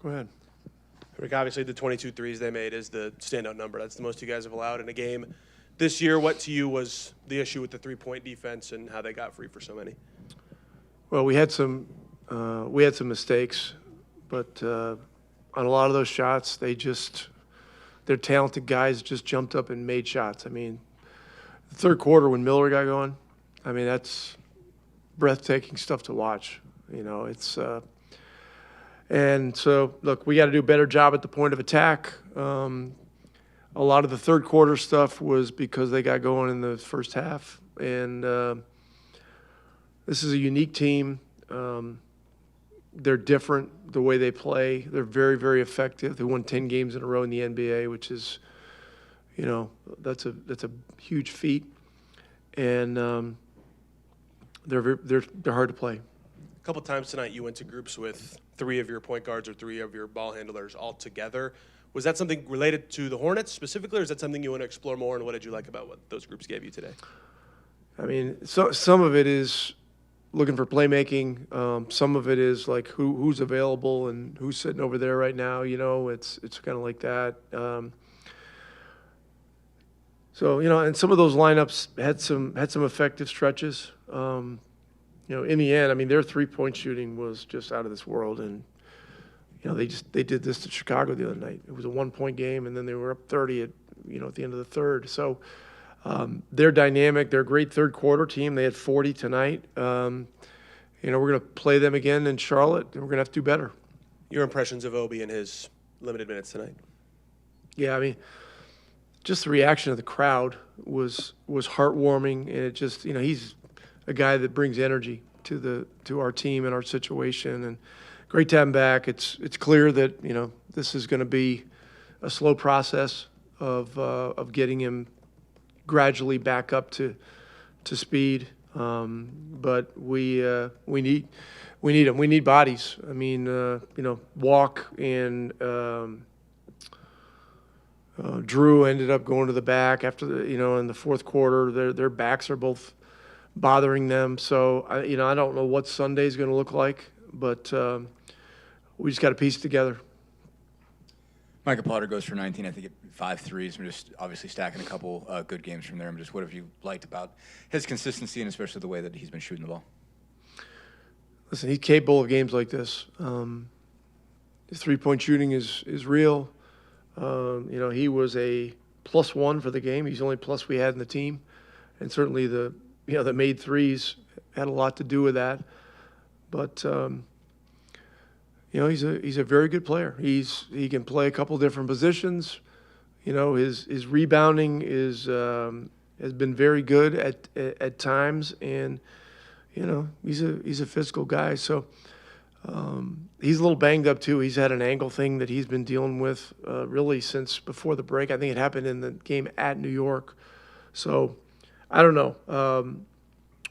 Go ahead. Rick, obviously the 22 threes they made is the standout number. That's the most you guys have allowed in a game this year. What to you was the issue with the three-point defense and how they got free for so many? Well, we had some mistakes, but on a lot of those shots, their talented guys just jumped up and made shots. I mean, the third quarter when Miller got going, I mean, that's breathtaking stuff to watch. You know, it's and so look, we got to do a better job at the point of attack. A lot of the third quarter stuff was because they got going in the first half, and this is a unique team. They're different the way they play. They're very, very effective. They won 10 games in a row in the NBA, which is, you know, that's a huge feat. And they're hard to play. A couple times tonight you went to groups with three of your point guards or three of your ball handlers all together. Was that something related to the Hornets specifically, or is that something you want to explore more, and what did you like about what those groups gave you today? I mean, some of it is looking for playmaking. Some of it is like who's available and who's sitting over there right now. You know, it's kind of like that. So, you know, and some of those lineups had some effective stretches. You know, in the end, I mean, their three-point shooting was just out of this world, and you know, they did this to Chicago the other night. It was a 1-point game, and then they were up 30 at the end of the third. So they're dynamic. They're a great third-quarter team. They had 40 tonight. You know, we're going to play them again in Charlotte, and we're going to have to do better. Your impressions of Obi and his limited minutes tonight? Yeah, I mean, just the reaction of the crowd was heartwarming, and it just, you know, he's a guy that brings energy to our team and our situation, and great to have him back. It's clear that, you know, this is going to be a slow process of getting him gradually back up to speed. But we need him. We need bodies. I mean, you know, Walk and Drew ended up going to the back after in the fourth quarter. Their backs are both bothering them. So I don't know what Sunday's going to look like, but we just got to piece it together. Michael Potter goes for 19, I think, at 5 threes. We're just obviously stacking a couple good games from there. I'm just, what have you liked about his consistency and especially the way that he's been shooting the ball? Listen, he's capable of games like this. His three-point shooting is real. You know, he was a +1 for the game. He's the only plus we had in the team, and certainly the made threes had a lot to do with that. But you know, he's a very good player. He can play a couple different positions. You know, his rebounding has been very good at times, and you know, he's a physical guy. So he's a little banged up too. He's had an ankle thing that he's been dealing with really since before the break. I think it happened in the game at New York. So I don't know.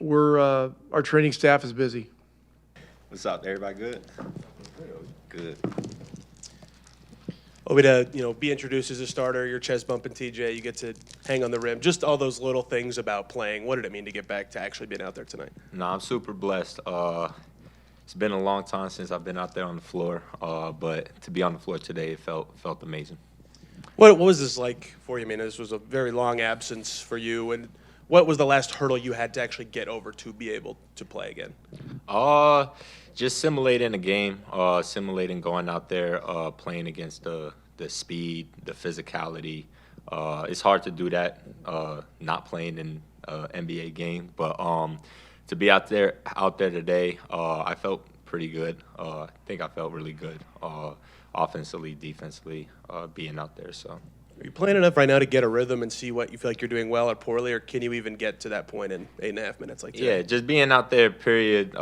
Our training staff is busy. What's up? Everybody good? Good. Obi, to be introduced as a starter, your chest bumping T.J., you get to hang on the rim. Just all those little things about playing. What did it mean to get back to actually being out there tonight? No, I'm super blessed. It's been a long time since I've been out there on the floor, but to be on the floor today, it felt amazing. What was this like for you? I mean, this was a very long absence for you, and what was the last hurdle you had to actually get over to be able to play again? Just simulating a game, simulating going out there, playing against the speed, the physicality. It's hard to do that not playing in an NBA game, but to be out there today, I felt pretty good. I think I felt really good, offensively, defensively, being out there. So. Are you playing enough right now to get a rhythm and see what you feel like you're doing well or poorly, or can you even get to that point in 8.5 minutes like today? Yeah, just being out there, period,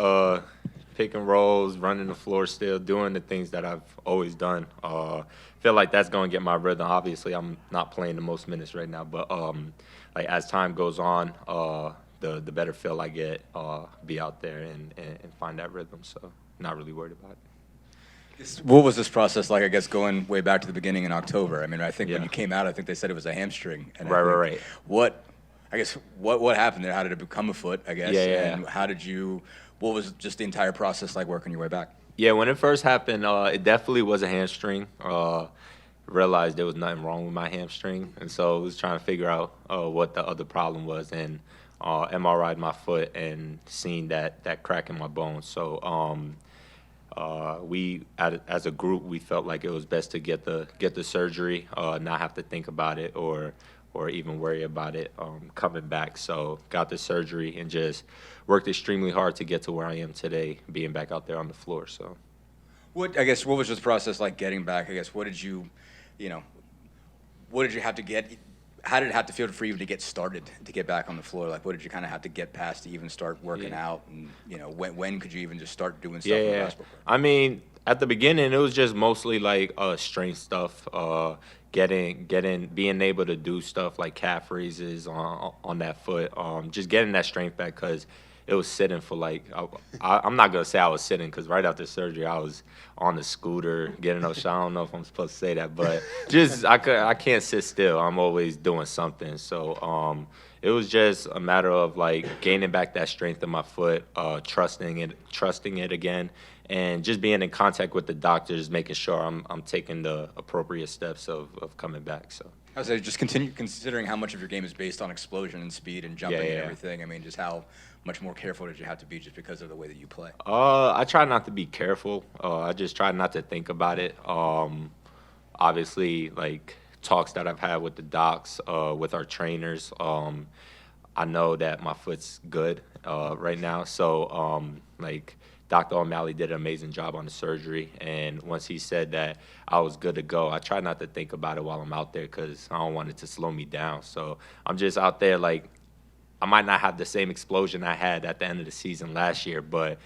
picking rolls, running the floor still, doing the things that I've always done. Feel like that's going to get my rhythm. Obviously, I'm not playing the most minutes right now, but like as time goes on, the better feel I get, be out there and find that rhythm. So not really worried about it. What was this process like, I guess, going way back to the beginning in October? I mean, I think Yeah. when you came out, I think they said it was a hamstring. And Right. What happened there? How did it become a foot, I guess? Yeah. And what was just the entire process like working your way back? Yeah, when it first happened, it definitely was a hamstring. Realized there was nothing wrong with my hamstring, and so I was trying to figure out what the other problem was, and MRI'd my foot and seen that crack in my bone. So as a group, we felt like it was best to get the surgery, not have to think about it or even worry about it coming back. So got the surgery and just worked extremely hard to get to where I am today, being back out there on the floor. So What was this process like getting back? I guess what did you have to get? How did it have to feel for you to get started to get back on the floor? Like, what did you kind of have to get past to even start working out? And when could you even just start doing stuff? In the basketball court? I mean, at the beginning, it was just mostly like strength stuff, being able to do stuff like calf raises on that foot, just getting that strength back because it was sitting for like I'm not gonna say I was sitting because right after surgery I was on the scooter getting no shot. I don't know if I'm supposed to say that, but just I can't sit still. I'm always doing something. So it was just a matter of like gaining back that strength in my foot, trusting it again, and just being in contact with the doctors, making sure I'm taking the appropriate steps of coming back. So. I would say just continue considering how much of your game is based on explosion and speed and jumping and Yeah. everything. I mean, just how much more careful did you have to be just because of the way that you play? I try not to be careful. I just try not to think about it. Obviously, like talks that I've had with the docs, with our trainers, I know that my foot's good right now. So, like Dr. O'Malley did an amazing job on the surgery, and once he said that I was good to go, I try not to think about it while I'm out there because I don't want it to slow me down. So I'm just out there like I might not have the same explosion I had at the end of the season last year, but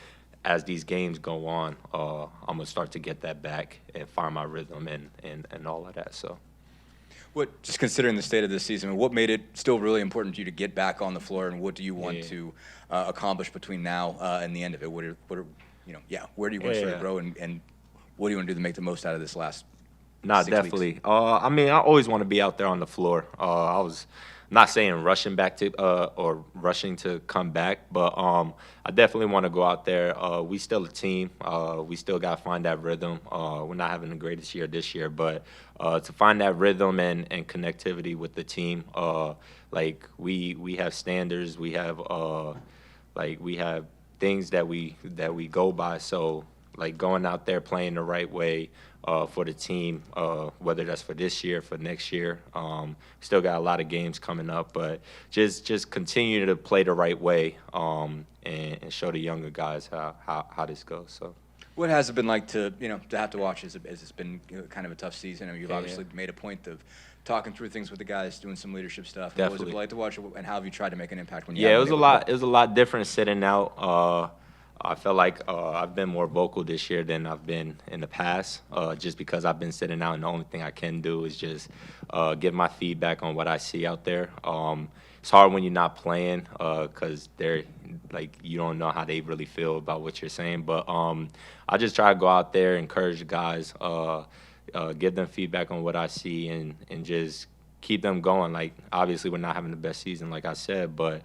as these games go on, I'm gonna start to get that back and find my rhythm and all of that. So. What, just considering the state of this season, what made it still really important to you to get back on the floor, and what do you want to accomplish between now and the end of it? Where do you want to sort of grow, and what do you want to do to make the most out of this last? Nah, 6 definitely. weeks? I mean, I always want to be out there on the floor. I was not saying rushing back to or rushing to come back, but I definitely want to go out there. We still a team. We still got to find that rhythm. We're not having the greatest year this year, but to find that rhythm and connectivity with the team, like we have standards. We have we have things that we go by. So like going out there playing the right way for the team, whether that's for this year, for next year. Still got a lot of games coming up, but just continue to play the right way and show the younger guys how this goes. So. What has it been like to have to watch? As it's been kind of a tough season, and you've obviously made a point of talking through things with the guys, doing some leadership stuff. Definitely. What was it like to watch, and how have you tried to make an impact when you? Yeah, it was a lot. It was a lot different sitting out. I felt like I've been more vocal this year than I've been in the past, just because I've been sitting out, and the only thing I can do is just give my feedback on what I see out there. It's hard when you're not playing because they're like you don't know how they really feel about what you're saying. But I just try to go out there, encourage the guys, give them feedback on what I see, and just keep them going. Like obviously we're not having the best season, like I said, but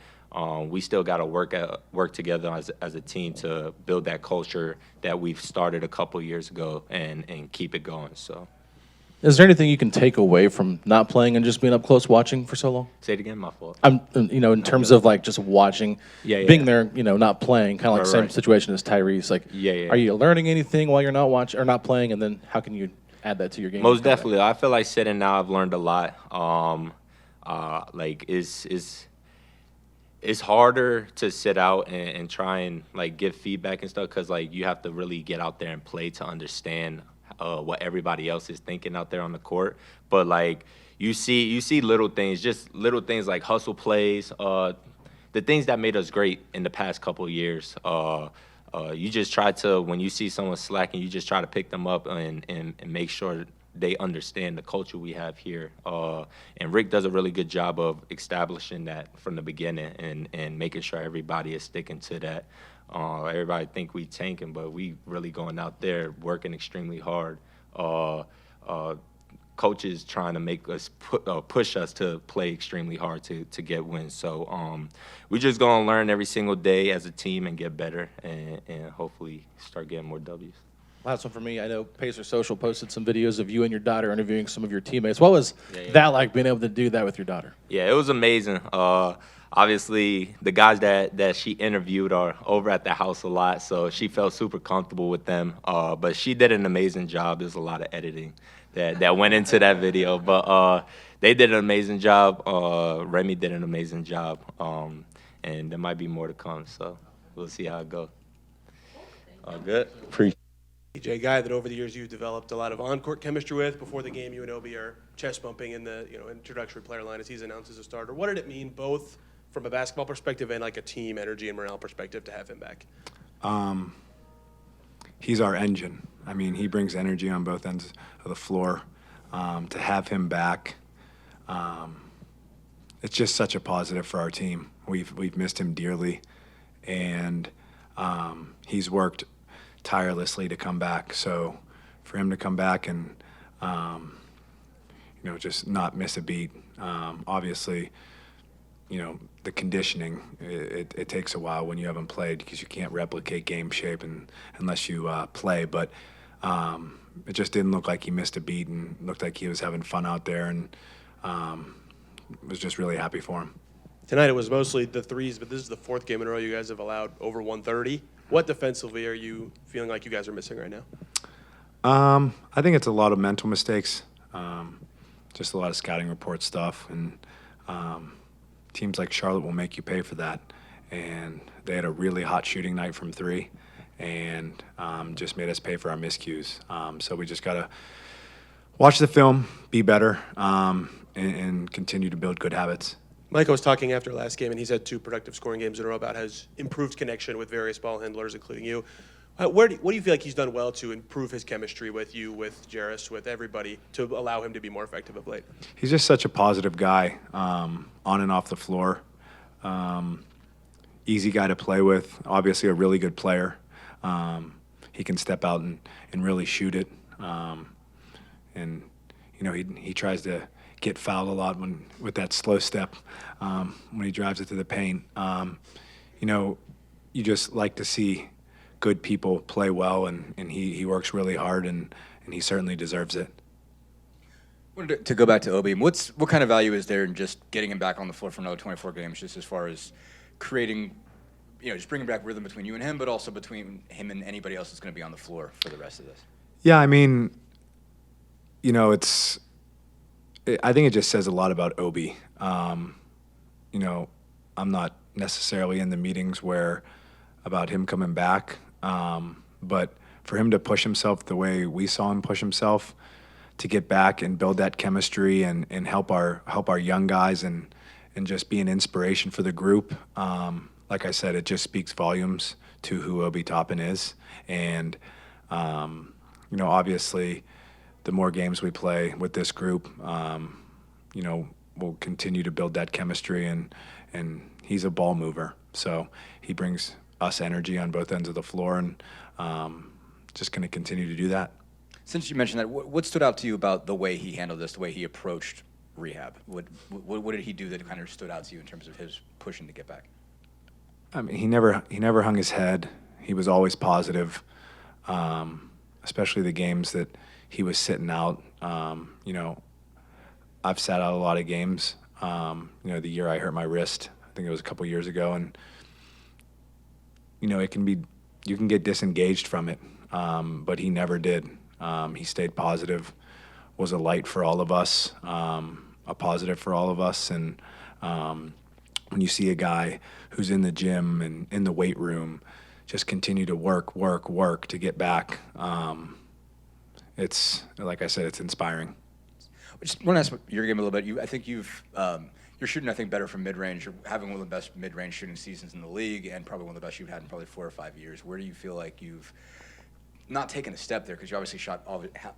we still got to work together as a team to build that culture that we've started a couple years ago and keep it going. So. Is there anything you can take away from not playing and just being up close watching for so long? Say it again, my fault. In terms of like just watching, being there, not playing, kind of like same Right. situation as Tyrese. Like, Are you learning anything while you're not watching or not playing? And then how can you add that to your game? Most definitely. I feel like sitting now, I've learned a lot. It's harder to sit out and try and like give feedback and stuff because like you have to really get out there and play to understand what everybody else is thinking out there on the court. But like you see little things, just little things like hustle plays, the things that made us great in the past couple of years. You just try to, when you see someone slacking, you just try to pick them up and make sure they understand the culture we have here. And Rick does a really good job of establishing that from the beginning and making sure everybody is sticking to that. Everybody think we tanking, but we really going out there working extremely hard. Coaches trying to make us push us to play extremely hard to get wins. So we're just going to learn every single day as a team and get better and hopefully start getting more W's. Last one for me. I know Pacer Social posted some videos of you and your daughter interviewing some of your teammates. What was that like, being able to do that with your daughter? Yeah, it was amazing. Obviously, the guys that she interviewed are over at the house a lot, so she felt super comfortable with them. But she did an amazing job. There's a lot of editing that went into that video, but they did an amazing job. Remy did an amazing job, and there might be more to come. So we'll see how it goes. All good. T.J., guy that over the years you've developed a lot of on-court chemistry with. Before the game, you and Obi are chest bumping in the introductory player line as he's announced as a starter. What did it mean, both from a basketball perspective and like a team energy and morale perspective, to have him back? He's our engine. I mean, he brings energy on both ends of the floor. To have him back, it's just such a positive for our team. We've missed him dearly, and he's worked tirelessly to come back. So for him to come back and just not miss a beat, obviously, the conditioning, it takes a while when you haven't played, because you can't replicate game shape unless you play. But it just didn't look like he missed a beat, and looked like he was having fun out there, and was just really happy for him. Tonight it was mostly the threes, but this is the fourth game in a row you guys have allowed over 130. What defensively are you feeling like you guys are missing right now? I think it's a lot of mental mistakes, just a lot of scouting report stuff, and teams like Charlotte will make you pay for that. And they had a really hot shooting night from three, and just made us pay for our miscues. So we just got to watch the film, be better, and continue to build good habits. Micah was talking after last game, and he's had 2 productive scoring games in a row, about his improved connection with various ball handlers, including you. What do you feel like he's done well to improve his chemistry with you, with Jarris, with everybody, to allow him to be more effective of late? He's just such a positive guy, on and off the floor. Easy guy to play with, obviously a really good player. He can step out and really shoot it. And he tries to get fouled a lot with that slow step when he drives it to the paint. You just like to see good people play well, and he works really hard, and he certainly deserves it. Wanted to go back to Obi, what kind of value is there in just getting him back on the floor for another 24 games, just as far as creating, just bringing back rhythm between you and him, but also between him and anybody else that's going to be on the floor for the rest of this? Yeah, I mean, I think it just says a lot about Obi. I'm not necessarily in the meetings about him coming back, but for him to push himself the way we saw him push himself, to get back and build that chemistry and help our young guys and just be an inspiration for the group. Like I said, it just speaks volumes to who Obi Toppin is, and obviously, the more games we play with this group, we'll continue to build that chemistry, and he's a ball mover. So he brings us energy on both ends of the floor, and just going to continue to do that. Since you mentioned that, what stood out to you about the way he handled this, the way he approached rehab? What did he do that kind of stood out to you in terms of his pushing to get back? I mean, he never hung his head. He was always positive, especially the games that he was sitting out. I've sat out a lot of games. The year I hurt my wrist, I think it was a couple years ago, and you can get disengaged from it, but he never did. He stayed positive, was a light for all of us, a positive for all of us, and when you see a guy who's in the gym and in the weight room just continue to work to get back, it's, like I said, it's inspiring. I just want to ask your game a little bit. I think you're shooting, I think, better from mid-range. You're having one of the best mid-range shooting seasons in the league, and probably one of the best you've had in probably 4 or 5 years. Where do you feel like you've not taken a step there, because you obviously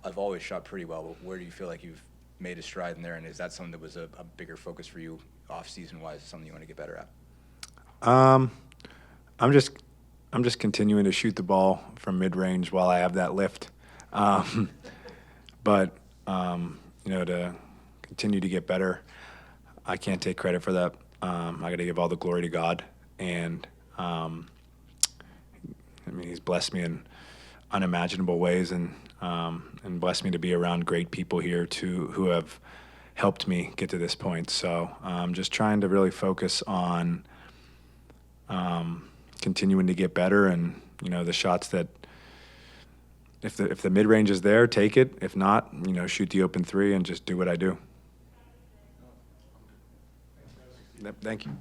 I've always shot pretty well, but where do you feel like you've made a stride in there, and is that something that was a bigger focus for you off-season wise, something you want to get better at? I'm just continuing to shoot the ball from mid-range while I have that lift. But to continue to get better, I can't take credit for that. I got to give all the glory to God, and he's blessed me, and unimaginable ways, and blessed me to be around great people here who have helped me get to this point. So I'm just trying to really focus on continuing to get better, and the shots that if the mid range is there, take it. If not, shoot the open three and just do what I do. Thank you.